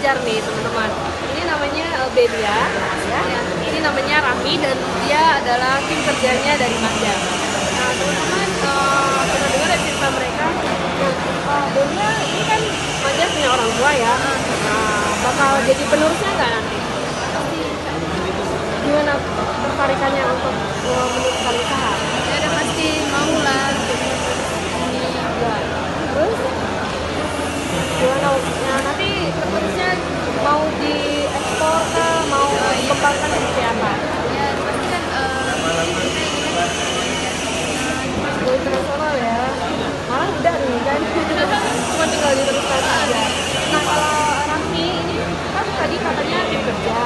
belajar nih teman-teman. Ini namanya Belia, ya. Ini namanya Raffi dan dia adalah tim kerjanya dari Maja. Nah teman-teman, pernah dengar ya cerita mereka? Nah, Belia ini kan Maja punya orang tua ya. Nah, bakal jadi penerusnya nggak nanti? Gimana tertarikannya untuk meneruskan usaha? Ya udah pasti mau lah. Ya. Terus gimana? Nah, nanti penerusnya mau diekspor ke, mau dikembangkan seperti apa? Ya pasti kan Go internasional ya. Malah udah nih kan. Cuma tinggal diteruskan aja. Nah kalau Raffi ini kan tadi katanya tim kerja.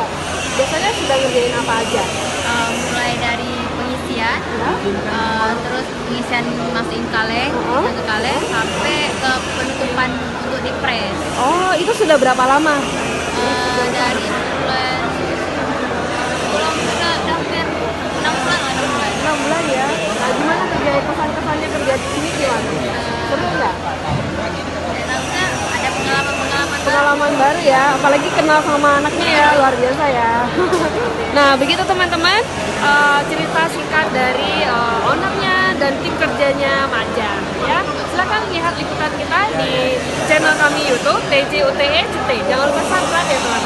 Biasanya sudah ngerjain apa aja? mulai dari pengisian, terus pengisian masukin kaleng, ke kaleng sampai ke penutupan untuk dipres. Oh, itu sudah berapa lama? Dari bulan belum sudah hampir 6 bulan lah 6 bulan. 6 bulan ya. Nah, gimana kerja kesan-kesannya kerja di sini gimana? Seru nggak? Dan harusnya ada pengalaman-pengalaman Pengalaman baru ya, apalagi kenal sama anaknya ya, luar biasa ya. Nah, begitu teman-teman, cerita singkat dari ownernya dan tim kerjanya Maja ya. Silakan lihat liputan kita di channel kami YouTube TJUTE CT. Jangan lupa subscribe ya teman.